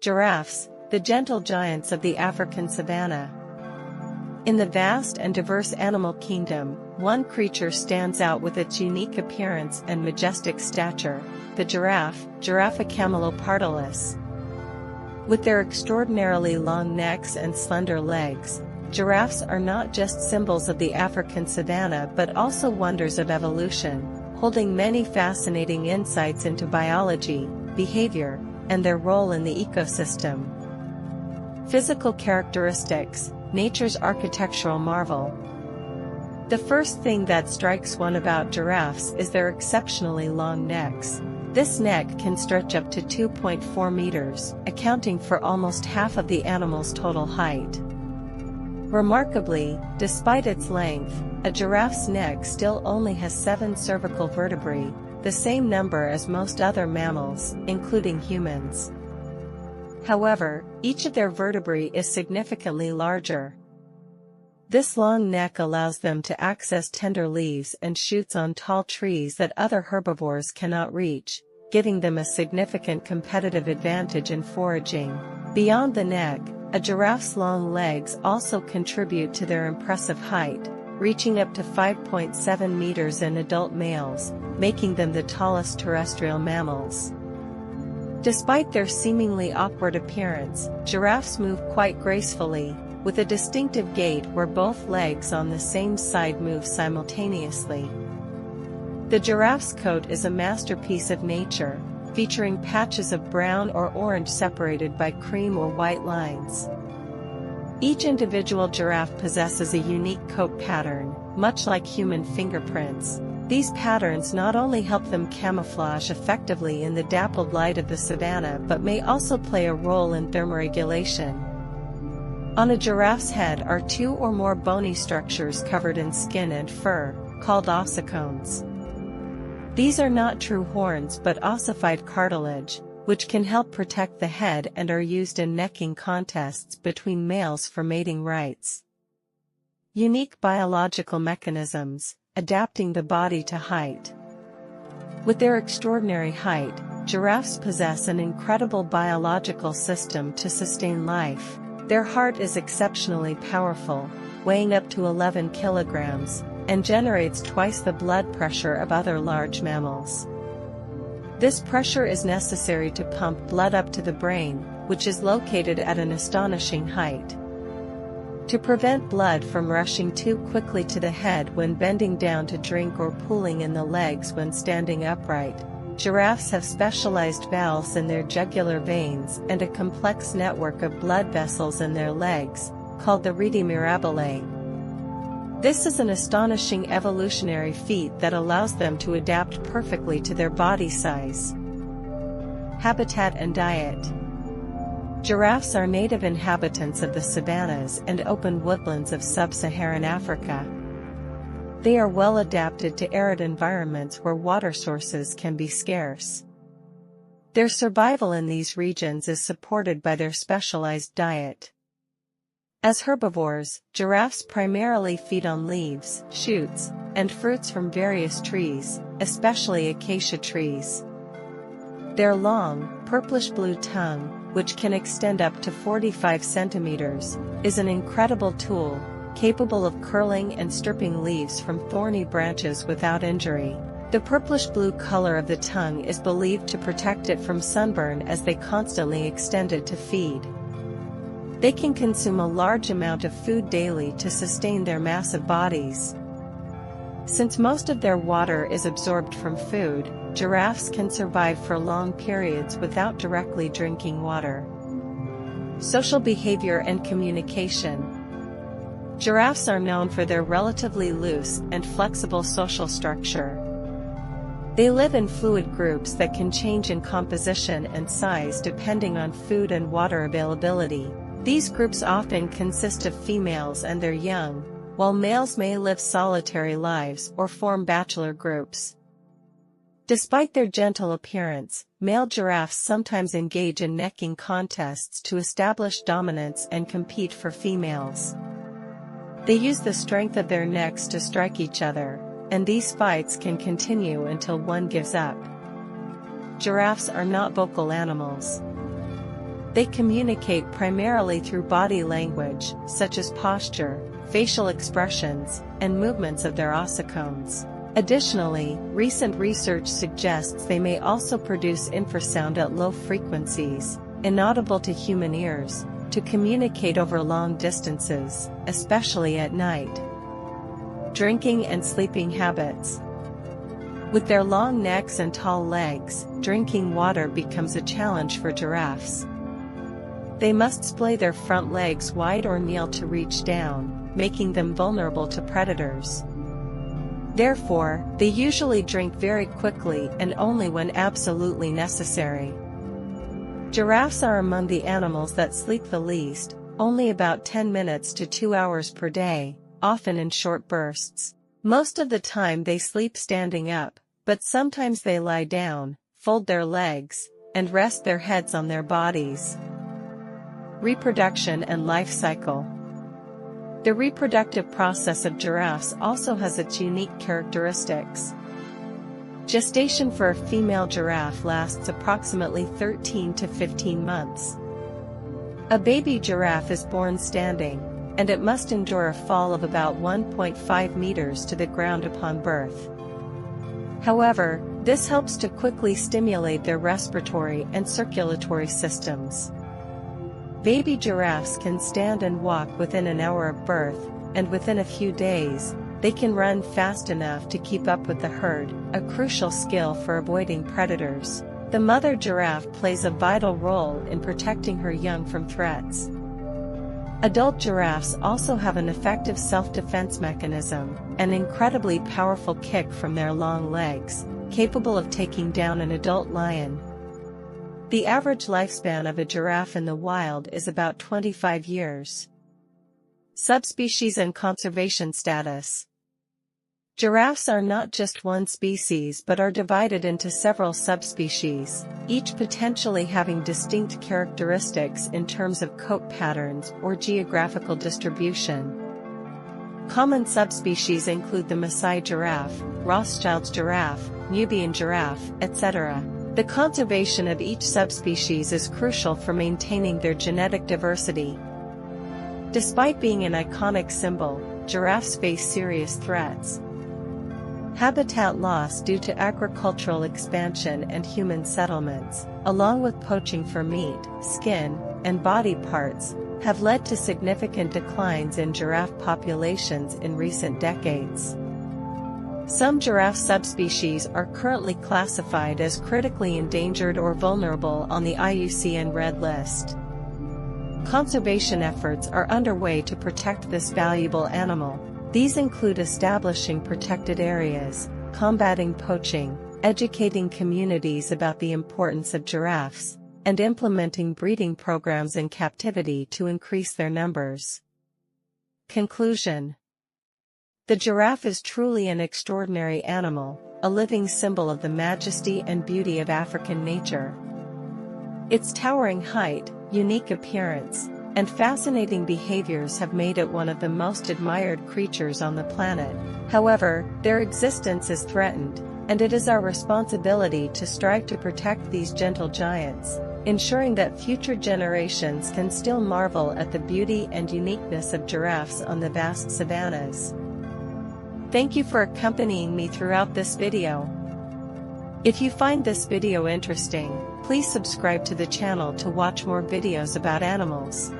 Giraffes, the gentle giants of the African savanna. In the vast and diverse animal kingdom, one creature stands out with its unique appearance and majestic stature, the giraffe, Giraffa camelopardalis. With their extraordinarily long necks and slender legs, giraffes are not just symbols of the African savanna but also wonders of evolution, holding many fascinating insights into biology, behavior, and their role in the ecosystem. Physical characteristics: nature's architectural marvel. The first thing that strikes one about giraffes is their exceptionally long necks. This neck can stretch up to 2.4 meters, accounting for almost half of the animal's total height. Remarkably, despite its length, a giraffe's neck still only has 7 cervical vertebrae, the same number as most other mammals, including humans. However, each of their vertebrae is significantly larger. This long neck allows them to access tender leaves and shoots on tall trees that other herbivores cannot reach, giving them a significant competitive advantage in foraging. Beyond the neck, a giraffe's long legs also contribute to their impressive height, reaching up to 5.7 meters in adult males, making them the tallest terrestrial mammals. Despite their seemingly awkward appearance, giraffes move quite gracefully, with a distinctive gait where both legs on the same side move simultaneously. The giraffe's coat is a masterpiece of nature, featuring patches of brown or orange separated by cream or white lines. Each individual giraffe possesses a unique coat pattern, much like human fingerprints. These patterns not only help them camouflage effectively in the dappled light of the savanna but may also play a role in thermoregulation. On a giraffe's head are 2 or more bony structures covered in skin and fur, called ossicones. These are not true horns but ossified cartilage, which can help protect the head and are used in necking contests between males for mating rights. Unique biological mechanisms: adapting the body to height. With their extraordinary height, giraffes possess an incredible biological system to sustain life. Their heart is exceptionally powerful, weighing up to 11 kilograms, and generates twice the blood pressure of other large mammals. This pressure is necessary to pump blood up to the brain, which is located at an astonishing height. To prevent blood from rushing too quickly to the head when bending down to drink or pooling in the legs when standing upright, giraffes have specialized valves in their jugular veins and a complex network of blood vessels in their legs, called the rete mirabile. This is an astonishing evolutionary feat that allows them to adapt perfectly to their body size. Habitat and diet. Giraffes are native inhabitants of the savannas and open woodlands of sub-Saharan Africa. They are well adapted to arid environments where water sources can be scarce. Their survival in these regions is supported by their specialized diet. As herbivores, giraffes primarily feed on leaves, shoots, and fruits from various trees, especially acacia trees. Their long, purplish-blue tongue, which can extend up to 45 centimeters, is an incredible tool, capable of curling and stripping leaves from thorny branches without injury. The purplish-blue color of the tongue is believed to protect it from sunburn as they constantly extend it to feed. They can consume a large amount of food daily to sustain their massive bodies. Since most of their water is absorbed from food, giraffes can survive for long periods without directly drinking water. Social behavior and communication. Giraffes are known for their relatively loose and flexible social structure. They live in fluid groups that can change in composition and size depending on food and water availability. These groups often consist of females and their young, while males may live solitary lives or form bachelor groups. Despite their gentle appearance, male giraffes sometimes engage in necking contests to establish dominance and compete for females. They use the strength of their necks to strike each other, and these fights can continue until one gives up. Giraffes are not vocal animals. They communicate primarily through body language, such as posture, facial expressions, and movements of their ossicones. Additionally, recent research suggests they may also produce infrasound at low frequencies, inaudible to human ears, to communicate over long distances, especially at night. Drinking and sleeping habits. With their long necks and tall legs, drinking water becomes a challenge for giraffes. They must splay their front legs wide or kneel to reach down, making them vulnerable to predators. Therefore, they usually drink very quickly and only when absolutely necessary. Giraffes are among the animals that sleep the least, only about 10 minutes to 2 hours per day, often in short bursts. Most of the time they sleep standing up, but sometimes they lie down, fold their legs, and rest their heads on their bodies. Reproduction and life cycle. The reproductive process of giraffes also has its unique characteristics. Gestation for a female giraffe lasts approximately 13 to 15 months. A baby giraffe is born standing, and it must endure a fall of about 1.5 meters to the ground upon birth. However, this helps to quickly stimulate their respiratory and circulatory systems. Baby giraffes can stand and walk within an hour of birth, and within a few days, they can run fast enough to keep up with the herd, a crucial skill for avoiding predators. The mother giraffe plays a vital role in protecting her young from threats. Adult giraffes also have an effective self-defense mechanism, an incredibly powerful kick from their long legs, capable of taking down an adult lion. The average lifespan of a giraffe in the wild is about 25 years. Subspecies and conservation status. Giraffes are not just one species but are divided into several subspecies, each potentially having distinct characteristics in terms of coat patterns or geographical distribution. Common subspecies include the Maasai giraffe, Rothschild's giraffe, Nubian giraffe, etc. The conservation of each subspecies is crucial for maintaining their genetic diversity. Despite being an iconic symbol, giraffes face serious threats. Habitat loss due to agricultural expansion and human settlements, along with poaching for meat, skin, and body parts, have led to significant declines in giraffe populations in recent decades. Some giraffe subspecies are currently classified as critically endangered or vulnerable on the IUCN Red List. Conservation efforts are underway to protect this valuable animal. These include establishing protected areas, combating poaching, educating communities about the importance of giraffes, and implementing breeding programs in captivity to increase their numbers. Conclusion. The giraffe is truly an extraordinary animal, a living symbol of the majesty and beauty of African nature. Its towering height, unique appearance, and fascinating behaviors have made it one of the most admired creatures on the planet. However, their existence is threatened, and it is our responsibility to strive to protect these gentle giants, ensuring that future generations can still marvel at the beauty and uniqueness of giraffes on the vast savannas. Thank you for accompanying me throughout this video. If you find this video interesting, please subscribe to the channel to watch more videos about animals.